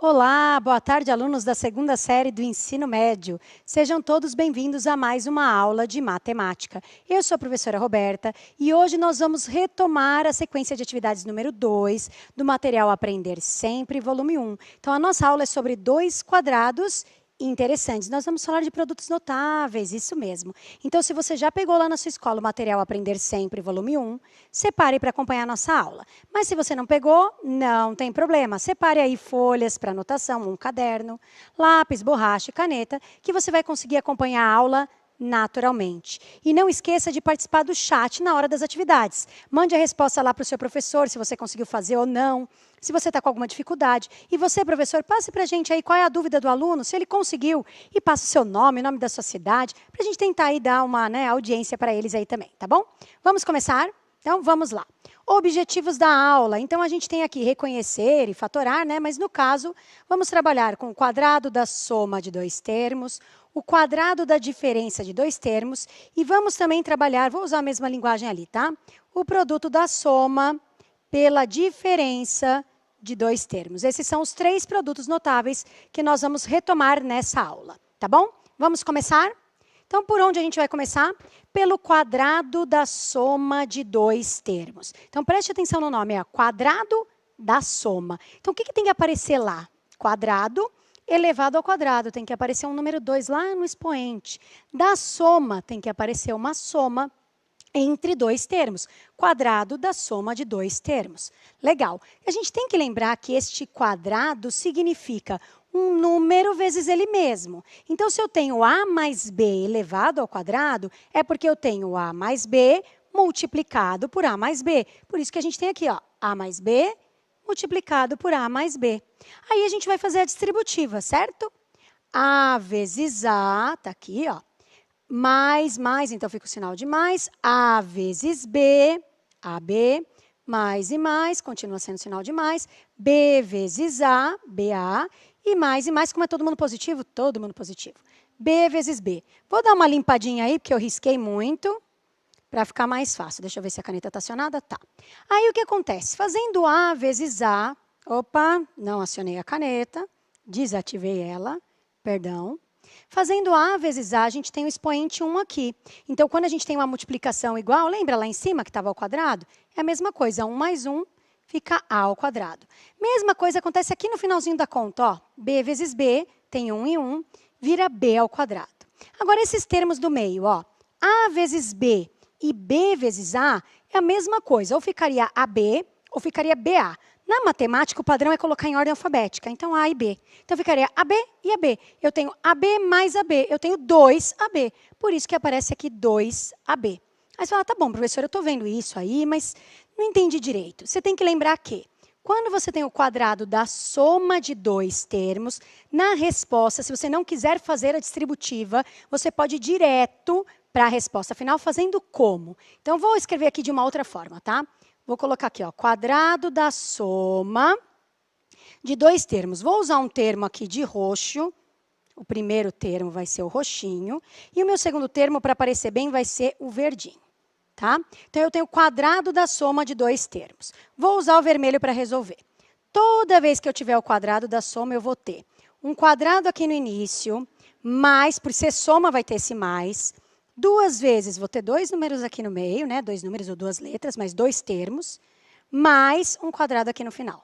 Olá, boa tarde, alunos da segunda série do ensino médio. Sejam todos bem-vindos a mais uma aula de matemática. Eu sou a professora Roberta e hoje nós vamos retomar a sequência de atividades número 2 do material Aprender Sempre, volume 1. Então, a nossa aula é sobre dois quadrados interessantes. Nós vamos falar de produtos notáveis, isso mesmo. Então, se você já pegou lá na sua escola o material Aprender Sempre, volume 1, separe para acompanhar a nossa aula. Mas se você não pegou, não tem problema. Separe aí folhas para anotação, um caderno, lápis, borracha e caneta, que você vai conseguir acompanhar a aula naturalmente. E não esqueça de participar do chat na hora das atividades. Mande a resposta lá para o seu professor, se você conseguiu fazer ou não, se você está com alguma dificuldade. E você, professor, passe para a gente aí qual é a dúvida do aluno, se ele conseguiu, e passe o seu nome, o nome da sua cidade, para a gente tentar aí dar uma audiência para eles aí também, tá bom? Vamos começar? Então, vamos lá. Objetivos da aula. Então, a gente tem aqui reconhecer e fatorar, né? Mas, no caso, vamos trabalhar com o quadrado da soma de dois termos, o quadrado da diferença de dois termos, e vamos também trabalhar, vou usar a mesma linguagem ali, tá? O produto da soma pela diferença de dois termos. Esses são os três produtos notáveis que nós vamos retomar nessa aula, tá bom? Vamos começar? Então, por onde a gente vai começar? Pelo quadrado da soma de dois termos. Então, preste atenção no nome, é quadrado da soma. Então, o que tem que aparecer lá? Quadrado elevado ao quadrado. Tem que aparecer um número 2 lá no expoente. Da soma, tem que aparecer uma soma entre dois termos. Quadrado da soma de dois termos. Legal. A gente tem que lembrar que este quadrado significa um número vezes ele mesmo. Então, se eu tenho a mais b elevado ao quadrado, é porque eu tenho a mais b multiplicado por a mais b. Por isso que a gente tem aqui, ó, a mais b multiplicado por a mais b. Aí a gente vai fazer a distributiva, certo? A vezes a, tá aqui, ó. Mais, então fica o sinal de mais. A vezes b, AB, mais e mais, continua sendo sinal de mais. B vezes A, BA. E mais, como é todo mundo positivo? Todo mundo positivo. B vezes B. Vou dar uma limpadinha aí, porque eu risquei muito, para ficar mais fácil. Deixa eu ver se a caneta está acionada. Tá. Aí, o que acontece? Fazendo A vezes A... Opa, não acionei a caneta. Desativei ela. Perdão. Fazendo A vezes A, a gente tem o expoente 1 aqui. Então, quando a gente tem uma multiplicação igual, lembra lá em cima que estava ao quadrado? É a mesma coisa. 1 mais 1 fica A ao quadrado. Mesma coisa acontece aqui no finalzinho da conta. Ó, B vezes B, tem 1 e 1, vira B ao quadrado. Agora, esses termos do meio, ó, A vezes B e B vezes A é a mesma coisa. Ou ficaria AB ou ficaria BA. Na matemática, o padrão é colocar em ordem alfabética. Então, A e B. Então, ficaria AB e AB. Eu tenho AB mais AB. Eu tenho 2AB. Por isso que aparece aqui 2AB. Aí você fala, tá bom, professor, eu estou vendo isso aí, mas não entendi direito. Você tem que lembrar que, quando você tem o quadrado da soma de dois termos, na resposta, se você não quiser fazer a distributiva, você pode ir direto para a resposta final, fazendo como? Então, vou escrever aqui de uma outra forma, tá? Vou colocar aqui, ó, quadrado da soma de dois termos. Vou usar um termo aqui de roxo. O primeiro termo vai ser o roxinho. E o meu segundo termo, para aparecer bem, vai ser o verdinho. Tá? Então, eu tenho o quadrado da soma de dois termos. Vou usar o vermelho para resolver. Toda vez que eu tiver o quadrado da soma, eu vou ter um quadrado aqui no início, mais, por ser soma, vai ter esse mais. Duas vezes, vou ter dois números aqui no meio, né? Dois números ou duas letras, mais dois termos, mais um quadrado aqui no final.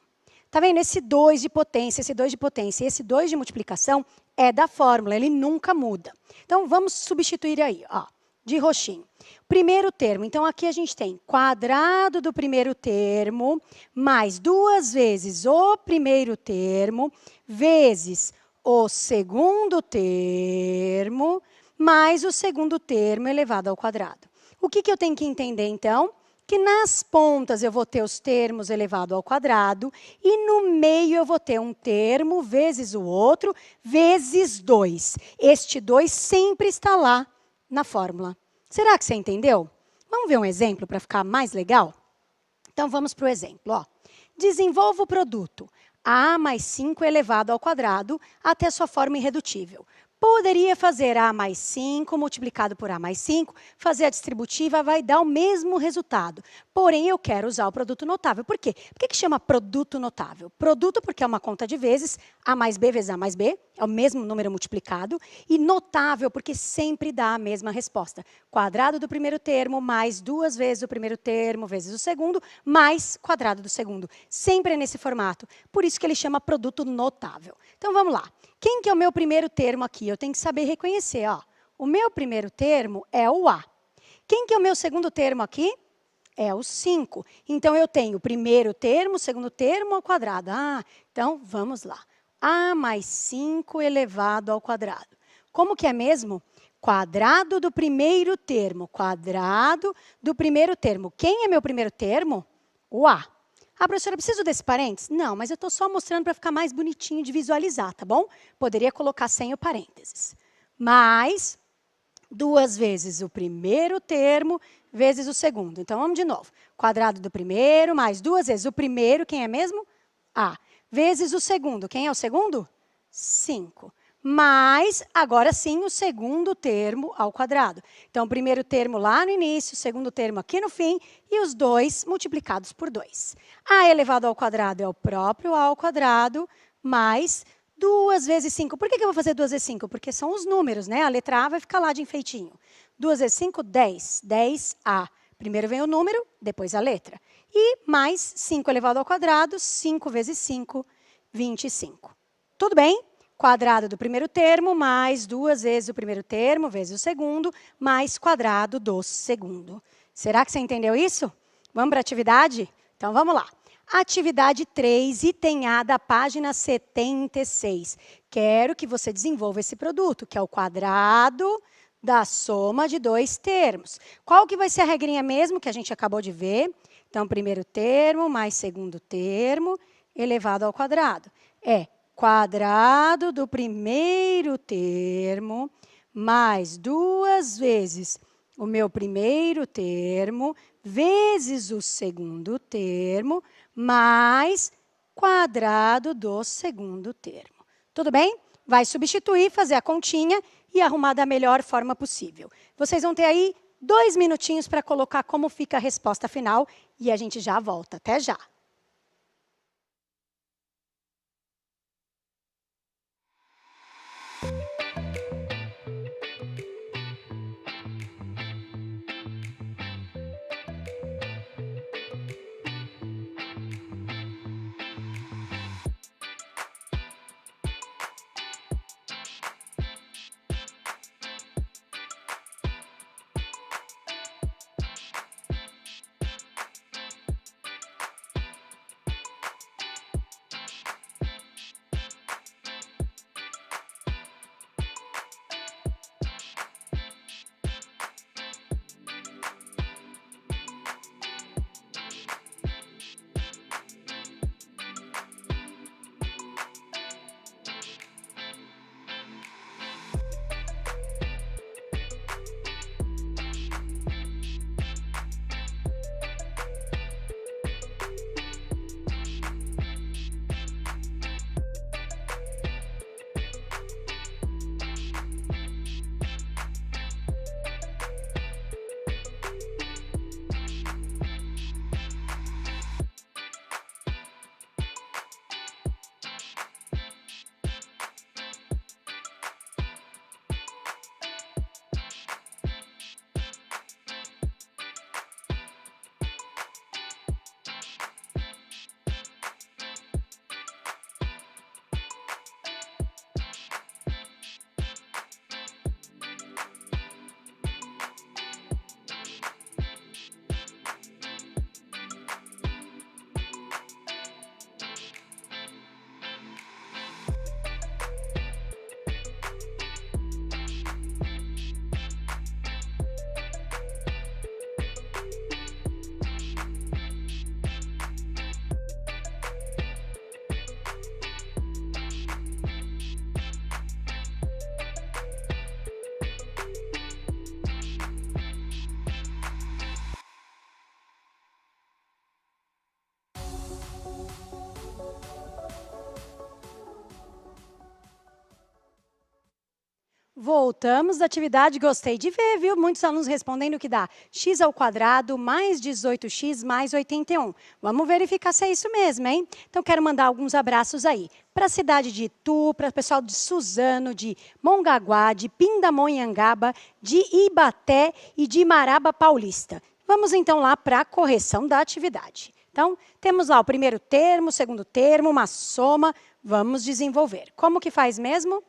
Tá vendo? Esse 2 de potência, esse 2 de potência e esse 2 de multiplicação é da fórmula, ele nunca muda. Então, vamos substituir aí, ó, de roxinho. Primeiro termo, então aqui a gente tem quadrado do primeiro termo, mais duas vezes o primeiro termo, vezes o segundo termo, mais o segundo termo elevado ao quadrado. O que eu tenho que entender, então? Que nas pontas eu vou ter os termos elevado ao quadrado e no meio eu vou ter um termo vezes o outro, vezes 2. Este 2 sempre está lá na fórmula. Será que você entendeu? Vamos ver um exemplo para ficar mais legal? Então, vamos para o exemplo. Ó. Desenvolva o produto A mais 5 elevado ao quadrado até sua forma irredutível. Poderia fazer A mais 5 multiplicado por A mais 5, fazer a distributiva, vai dar o mesmo resultado. Porém, eu quero usar o produto notável. Por quê? Por que chama produto notável? Produto porque é uma conta de vezes, A mais B vezes A mais B, é o mesmo número multiplicado. E notável porque sempre dá a mesma resposta. Quadrado do primeiro termo mais 2 vezes o primeiro termo vezes o segundo, mais quadrado do segundo. Sempre é nesse formato. Por isso que ele chama produto notável. Então, vamos lá. Quem que é o meu primeiro termo aqui? Eu tenho que saber reconhecer. Ó. O meu primeiro termo é o A. Quem que é o meu segundo termo aqui? É o 5. Então, eu tenho o primeiro termo, o segundo termo ao quadrado. Então, vamos lá. A mais 5 elevado ao quadrado. Como que é mesmo? Quadrado do primeiro termo. Quadrado do primeiro termo. Quem é meu primeiro termo? O A. Professora, preciso desse parênteses? Não, mas eu estou só mostrando para ficar mais bonitinho de visualizar, tá bom? Poderia colocar sem o parênteses. Mais 2 vezes o primeiro termo vezes o segundo. Então, vamos de novo. Quadrado do primeiro mais 2 vezes o primeiro, quem é mesmo? A. Vezes o segundo. Quem é o segundo? 5. Mais, agora sim, o segundo termo ao quadrado. Então, o primeiro termo lá no início, o segundo termo aqui no fim, e os dois multiplicados por 2. A elevado ao quadrado é o próprio A ao quadrado, mais 2 vezes 5. Por que eu vou fazer 2 vezes 5? Porque são os números, né? A letra A vai ficar lá de enfeitinho. 2 vezes 5, 10. 10A. Primeiro vem o número, depois a letra. E mais 5 elevado ao quadrado, 5 vezes 5, 25. Tudo bem? Quadrado do primeiro termo, mais 2 vezes o primeiro termo, vezes o segundo, mais quadrado do segundo. Será que você entendeu isso? Vamos para a atividade? Então, vamos lá. Atividade 3, item A da página 76. Quero que você desenvolva esse produto, que é o quadrado da soma de dois termos. Qual que vai ser a regrinha mesmo que a gente acabou de ver? Então, primeiro termo mais segundo termo elevado ao quadrado. É quadrado do primeiro termo mais 2 vezes o meu primeiro termo vezes o segundo termo mais quadrado do segundo termo. Tudo bem? Vai substituir, fazer a continha e arrumar da melhor forma possível. Vocês vão ter aí 2 minutinhos para colocar como fica a resposta final e a gente já volta. Até já! Voltamos da atividade, gostei de ver, viu? Muitos alunos respondendo que dá x ao quadrado mais 18x mais 81. Vamos verificar se é isso mesmo, hein? Então, quero mandar alguns abraços aí para a cidade de Itu, para o pessoal de Suzano, de Mongaguá, de Pindamonhangaba, de Ibaté e de Maraba Paulista. Vamos, então, lá para a correção da atividade. Então, temos lá o primeiro termo, o segundo termo, uma soma. Vamos desenvolver. Como que faz mesmo?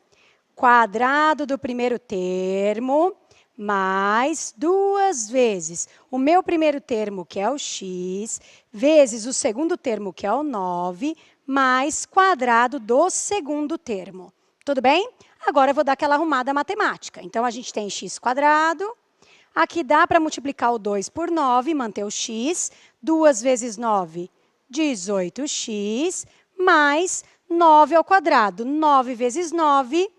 Quadrado do primeiro termo, mais 2 vezes o meu primeiro termo, que é o x, vezes o segundo termo, que é o 9, mais quadrado do segundo termo. Tudo bem? Agora eu vou dar aquela arrumada matemática. Então, a gente tem x quadrado. Aqui dá para multiplicar o 2 por 9, manter o x. 2 vezes 9, 18x, mais 9 ao quadrado. 9 vezes 9,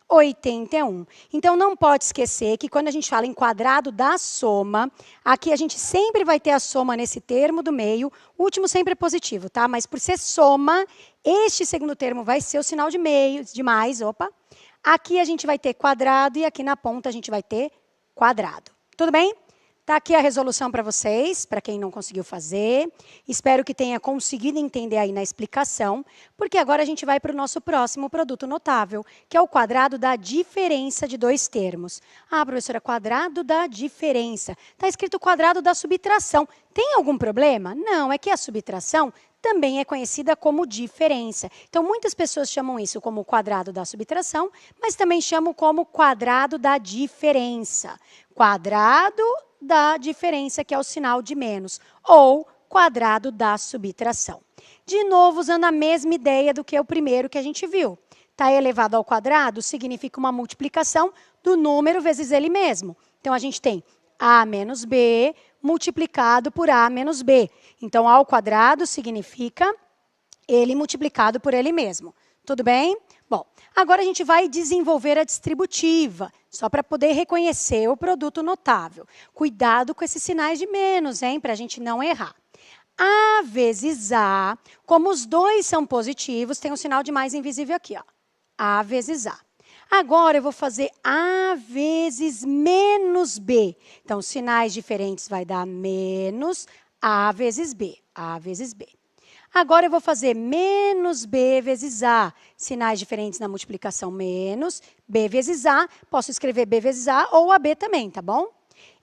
81. Então, não pode esquecer que quando a gente fala em quadrado da soma, aqui a gente sempre vai ter a soma nesse termo do meio, o último sempre é positivo, tá? Mas por ser soma, este segundo termo vai ser o sinal de meio, de mais, opa. Aqui a gente vai ter quadrado e aqui na ponta a gente vai ter quadrado. Tudo bem? Tá aqui a resolução para vocês, para quem não conseguiu fazer. Espero que tenha conseguido entender aí na explicação, porque agora a gente vai para o nosso próximo produto notável, que é o quadrado da diferença de 2 termos. Ah, professora, quadrado da diferença. Está escrito quadrado da subtração. Tem algum problema? Não, é que a subtração também é conhecida como diferença. Então, muitas pessoas chamam isso como quadrado da subtração, mas também chamam como quadrado da diferença. Quadrado da diferença, que é o sinal de menos, ou quadrado da subtração. De novo, usando a mesma ideia do que o primeiro que a gente viu. Tá elevado ao quadrado significa uma multiplicação do número vezes ele mesmo. Então, a gente tem a menos b multiplicado por a menos b. Então, ao quadrado significa ele multiplicado por ele mesmo. Tudo bem? Bom, agora a gente vai desenvolver a distributiva, só para poder reconhecer o produto notável. Cuidado com esses sinais de menos, hein, para a gente não errar. A vezes A, como os dois são positivos, tem um sinal de mais invisível aqui, ó. A vezes A. Agora, eu vou fazer A vezes menos B. Então, sinais diferentes vai dar menos A vezes B. A vezes B. Agora, eu vou fazer menos B vezes A. Sinais diferentes na multiplicação, menos B vezes A. Posso escrever B vezes A ou AB também, tá bom?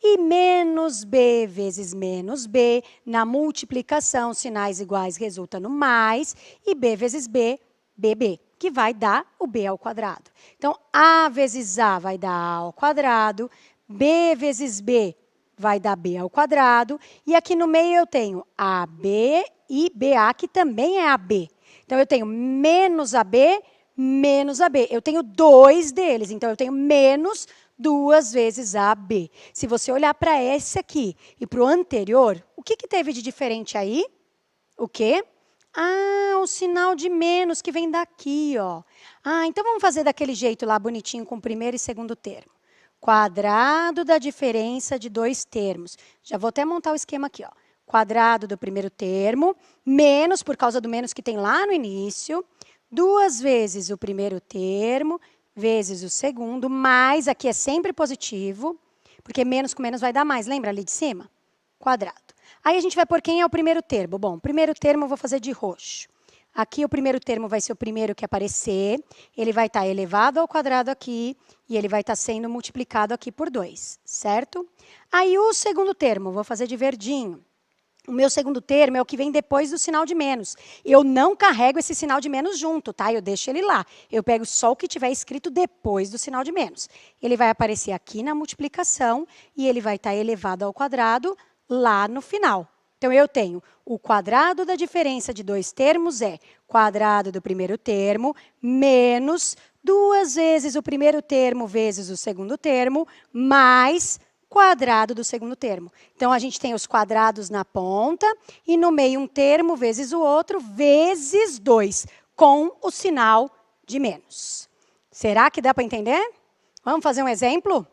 E menos B vezes menos B. Na multiplicação, sinais iguais resulta no mais. E B vezes B, BB, que vai dar o B ao quadrado. Então, A vezes A vai dar A ao quadrado. B vezes B vai dar B ao quadrado. E aqui no meio eu tenho AB e BA, que também é AB. Então, eu tenho menos AB, menos AB. Eu tenho 2 deles, então eu tenho menos 2 vezes AB. Se você olhar para esse aqui e para o anterior, o que teve de diferente aí? O quê? Ah, o sinal de menos que vem daqui, ó. Ah, então vamos fazer daquele jeito lá, bonitinho, com o primeiro e segundo termo. Quadrado da diferença de 2 termos. Já vou até montar o esquema aqui, ó. Quadrado do primeiro termo, menos, por causa do menos que tem lá no início, 2 vezes o primeiro termo, vezes o segundo, mais, aqui é sempre positivo, porque menos com menos vai dar mais, lembra ali de cima? Quadrado. Aí a gente vai por quem é o primeiro termo. Bom, o primeiro termo eu vou fazer de roxo. Aqui o primeiro termo vai ser o primeiro que aparecer, ele vai estar elevado ao quadrado aqui, e ele vai estar sendo multiplicado aqui por 2, certo? Aí o segundo termo, vou fazer de verdinho. O meu segundo termo é o que vem depois do sinal de menos. Eu não carrego esse sinal de menos junto, tá? Eu deixo ele lá. Eu pego só o que tiver escrito depois do sinal de menos. Ele vai aparecer aqui na multiplicação e ele vai estar elevado ao quadrado lá no final. Então, eu tenho o quadrado da diferença de 2 termos é quadrado do primeiro termo menos 2 vezes o primeiro termo vezes o segundo termo mais quadrado do segundo termo. Então, a gente tem os quadrados na ponta e no meio um termo vezes o outro, vezes 2, com o sinal de menos. Será que dá para entender? Vamos fazer um exemplo?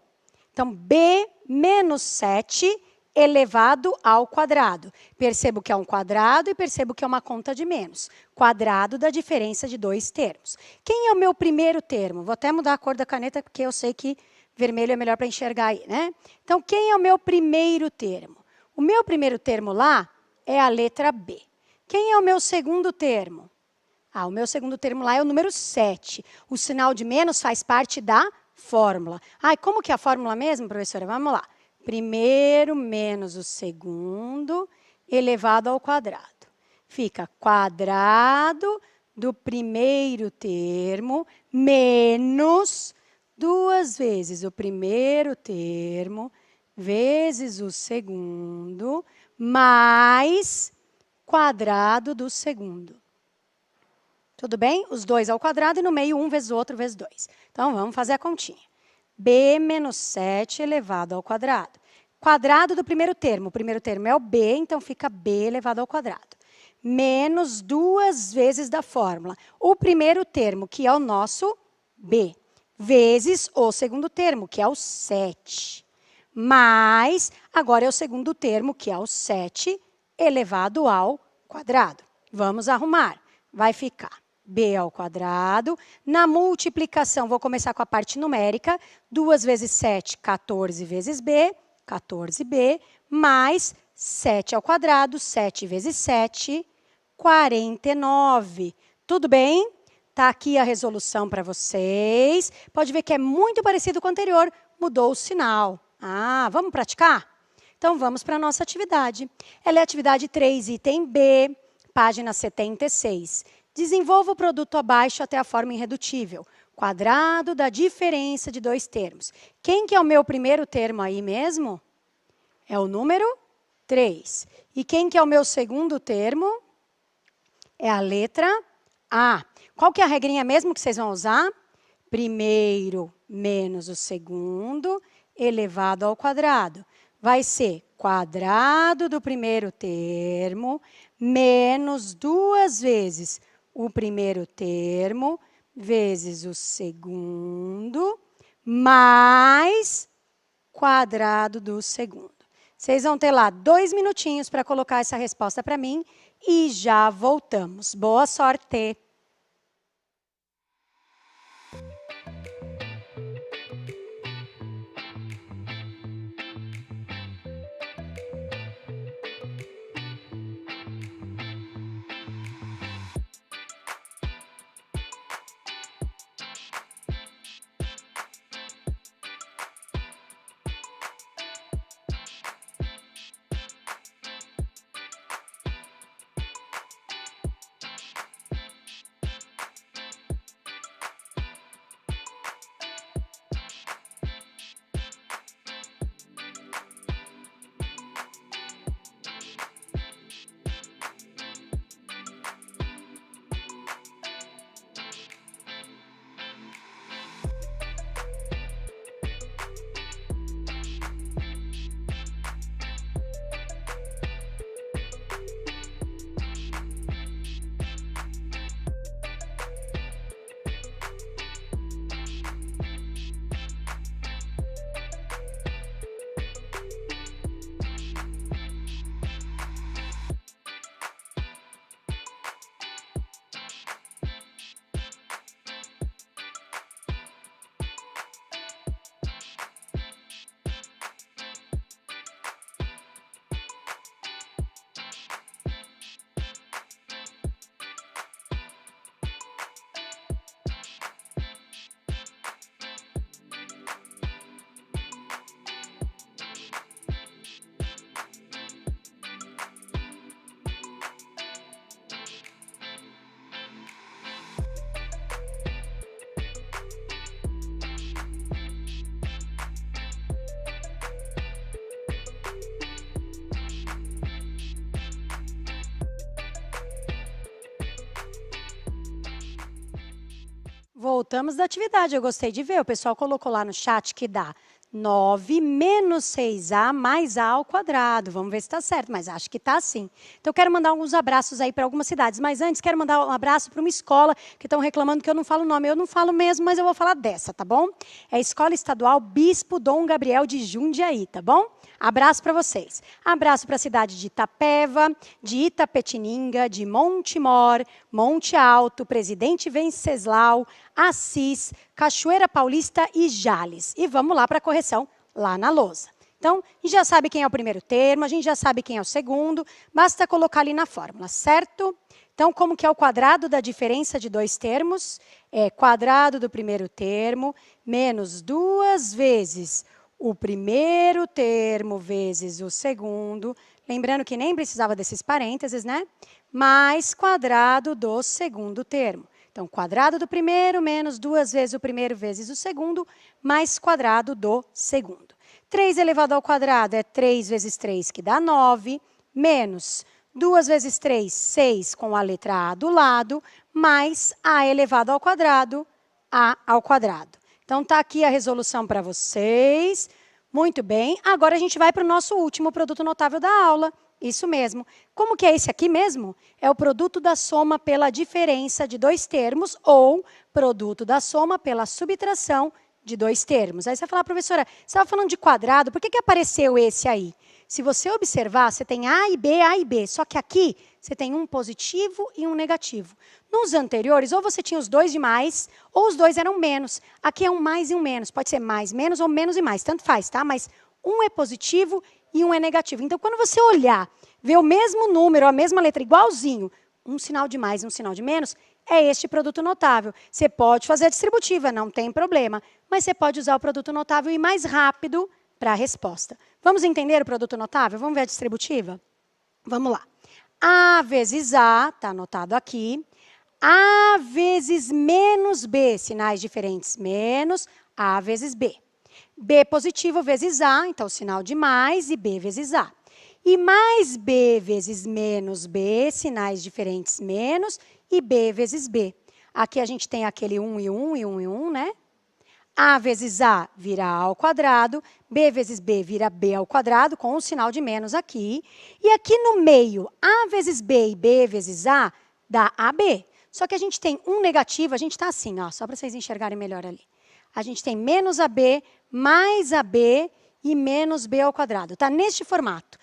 Então, B menos 7 elevado ao quadrado. Percebo que é um quadrado e percebo que é uma conta de menos. Quadrado da diferença de dois termos. Quem é o meu primeiro termo? Vou até mudar a cor da caneta, porque eu sei que vermelho é melhor para enxergar aí, né? Então, quem é o meu primeiro termo? O meu primeiro termo lá é a letra B. Quem é o meu segundo termo? O meu segundo termo lá é o número 7. O sinal de menos faz parte da fórmula. Como que é a fórmula mesmo, professora? Vamos lá. Primeiro menos o segundo elevado ao quadrado. Fica quadrado do primeiro termo menos 2 vezes o primeiro termo vezes o segundo mais quadrado do segundo. Tudo bem? Os dois ao quadrado e no meio 1 vezes o outro vezes 2. Então, vamos fazer a continha. B menos 7 elevado ao quadrado. Quadrado do primeiro termo. O primeiro termo é o B, então fica B elevado ao quadrado. Menos 2 vezes da fórmula. O primeiro termo, que é o nosso B, vezes o segundo termo, que é o 7. Mais, agora é o segundo termo, que é o 7 elevado ao quadrado. Vamos arrumar. Vai ficar B ao quadrado. Na multiplicação, vou começar com a parte numérica. 2 vezes 7, 14 vezes B, 14B, mais 7 ao quadrado, 7 vezes 7, 49. Tudo bem? Está aqui a resolução para vocês. Pode ver que é muito parecido com o anterior, mudou o sinal. Vamos praticar? Então, vamos para a nossa atividade. Ela é a atividade 3, item B, página 76. Desenvolva o produto abaixo até a forma irredutível. Quadrado da diferença de dois termos. Quem que é o meu primeiro termo aí mesmo? É o número 3. E quem que é o meu segundo termo? É a letra A. Qual que é a regrinha mesmo que vocês vão usar? Primeiro menos o segundo elevado ao quadrado. Vai ser quadrado do primeiro termo menos 2 vezes o primeiro termo vezes o segundo mais quadrado do segundo. Vocês vão ter lá 2 minutinhos para colocar essa resposta para mim e já voltamos. Boa sorte! Voltamos da atividade, eu gostei de ver, o pessoal colocou lá no chat que dá 9 menos 6A mais A ao quadrado. Vamos ver se está certo, mas acho que está assim. Então, eu quero mandar alguns abraços aí para algumas cidades. Mas antes, quero mandar um abraço para uma escola que estão reclamando que eu não falo o nome. Eu não falo mesmo, mas eu vou falar dessa, tá bom? É a Escola Estadual Bispo Dom Gabriel de Jundiaí, tá bom? Abraço para vocês. Abraço para a cidade de Itapeva, de Itapetininga, de Montemor, Monte Alto, Presidente Venceslau, Assis, Cachoeira Paulista e Jales. E vamos lá para a correção, lá na lousa. Então, a gente já sabe quem é o primeiro termo, a gente já sabe quem é o segundo, basta colocar ali na fórmula, certo? Então, como que é o quadrado da diferença de dois termos? É quadrado do primeiro termo menos 2 vezes o primeiro termo vezes o segundo, lembrando que nem precisava desses parênteses, né? Mais quadrado do segundo termo. Então, quadrado do primeiro menos 2 vezes o primeiro vezes o segundo, mais quadrado do segundo. 3 elevado ao quadrado é 3 vezes 3, que dá 9, menos 2 vezes 3, 6, com a letra A do lado, mais A elevado ao quadrado, A ao quadrado. Então, está aqui a resolução para vocês. Muito bem. Agora, a gente vai para o nosso último produto notável da aula. Isso mesmo. Como que é esse aqui mesmo? É o produto da soma pela diferença de dois termos ou produto da soma pela subtração de dois termos. Aí você vai falar, professora, você estava falando de quadrado, por que apareceu esse aí? Se você observar, você tem A e B, só que aqui você tem um positivo e um negativo. Nos anteriores, ou você tinha os dois de mais, ou os dois eram menos. Aqui é um mais e um menos. Pode ser mais, menos ou menos e mais. Tanto faz, tá? Mas um é positivo e um é negativo. Então, quando você olhar, ver o mesmo número, a mesma letra, igualzinho, um sinal de mais e um sinal de menos, é este produto notável. Você pode fazer a distributiva, não tem problema. Mas você pode usar o produto notável e ir mais rápido para a resposta. Vamos entender o produto notável? Vamos ver a distributiva? Vamos lá. A vezes A, está anotado aqui. A vezes menos B, sinais diferentes, menos A vezes B. B positivo vezes A, então sinal de mais, e B vezes A. E mais B vezes menos B, sinais diferentes, menos, e B vezes B. Aqui a gente tem aquele 1 e 1 e 1 e 1, né? A vezes A vira A ao quadrado, B vezes B vira B ao quadrado, com um sinal de menos aqui. E aqui no meio, A vezes B e B vezes A dá AB. Só que a gente tem um negativo, a gente está assim, ó, só para vocês enxergarem melhor ali. A gente tem menos AB, mais AB e menos B ao quadrado. Está neste formato.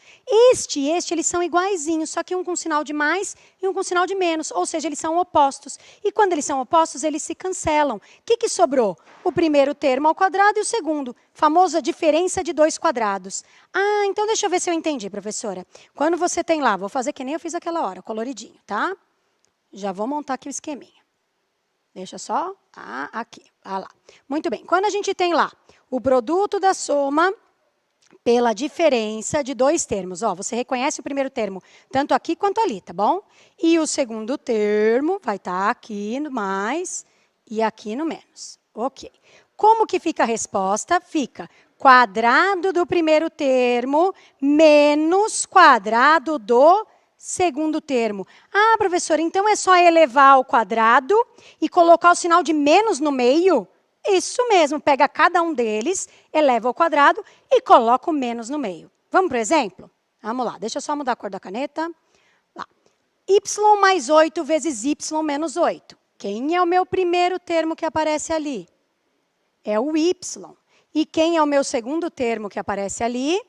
Este e este, eles são iguaizinhos, só que um com sinal de mais e um com sinal de menos. Ou seja, eles são opostos. E quando eles são opostos, eles se cancelam. O que sobrou? O primeiro termo ao quadrado e o segundo. Famosa diferença de dois quadrados. Ah, então deixa eu ver se eu entendi, professora. Quando você tem lá, vou fazer que nem eu fiz aquela hora, coloridinho, tá? Já vou montar aqui o esqueminha. Deixa só, aqui, lá. Muito bem, quando a gente tem lá o produto da soma pela diferença de dois termos, ó, você reconhece o primeiro termo tanto aqui quanto ali, tá bom? E o segundo termo vai estar aqui no mais e aqui no menos. Ok. Como que fica a resposta? Fica quadrado do primeiro termo menos quadrado do segundo termo. Ah, professora, então é só elevar ao quadrado e colocar o sinal de menos no meio? Isso mesmo, pega cada um deles, eleva ao quadrado e coloca o menos no meio. Vamos para o exemplo? Vamos lá, deixa eu só mudar a cor da caneta. Lá. Y mais 8 vezes Y menos 8. Quem é o meu primeiro termo que aparece ali? É o Y. E quem é o meu segundo termo que aparece ali?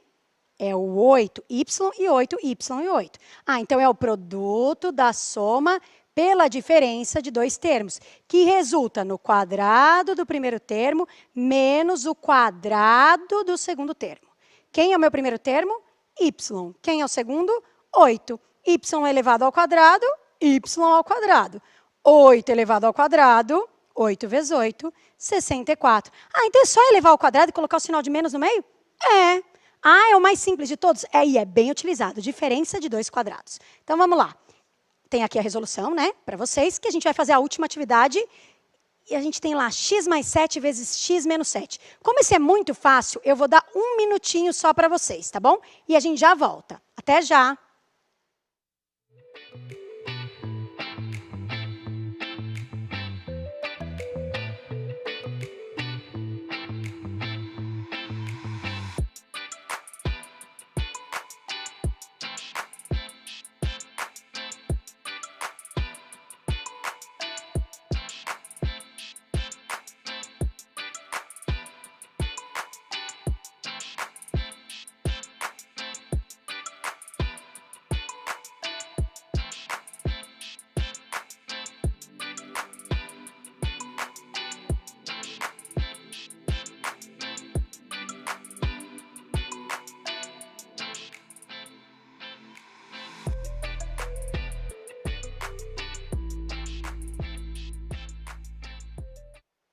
É o 8, Y e 8, Y e 8. Ah, então é o produto da soma pela diferença de dois termos, que resulta no quadrado do primeiro termo menos o quadrado do segundo termo. Quem é o meu primeiro termo? Y. Quem é o segundo? 8. Y elevado ao quadrado, Y ao quadrado. 8 elevado ao quadrado, 8 vezes 8, 64. Ah, então é só elevar ao quadrado e colocar o sinal de menos no meio? É. Ah, é o mais simples de todos? É, e é bem utilizado. Diferença de dois quadrados. Então, vamos lá. Tem aqui a resolução, né, para vocês, que a gente vai fazer a última atividade. E a gente tem lá x mais 7 vezes x menos 7. Como esse é muito fácil, eu vou dar um minutinho só para vocês, tá bom? E a gente já volta. Até já!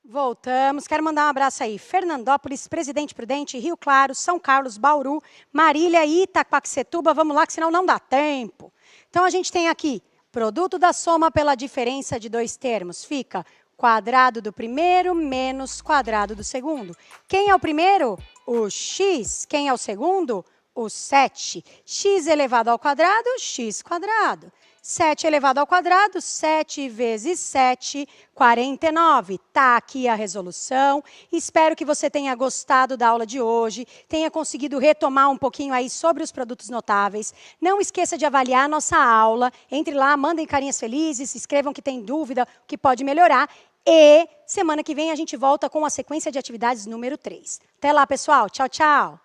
Voltamos. Quero mandar um abraço aí. Fernandópolis, Presidente Prudente, Rio Claro, São Carlos, Bauru, Marília e Itaquaquecetuba. Vamos lá, que senão não dá tempo. Então, a gente tem aqui, produto da soma pela diferença de dois termos. Fica quadrado do primeiro menos quadrado do segundo. Quem é o primeiro? O x. Quem é o segundo? O 7. X elevado ao quadrado, x quadrado. 7 elevado ao quadrado, 7 vezes 7, 49. Tá aqui a resolução. Espero que você tenha gostado da aula de hoje, tenha conseguido retomar um pouquinho aí sobre os produtos notáveis. Não esqueça de avaliar a nossa aula. Entre lá, mandem carinhas felizes, escrevam que tem dúvida, o que pode melhorar. E semana que vem a gente volta com a sequência de atividades número 3. Até lá, pessoal. Tchau, tchau.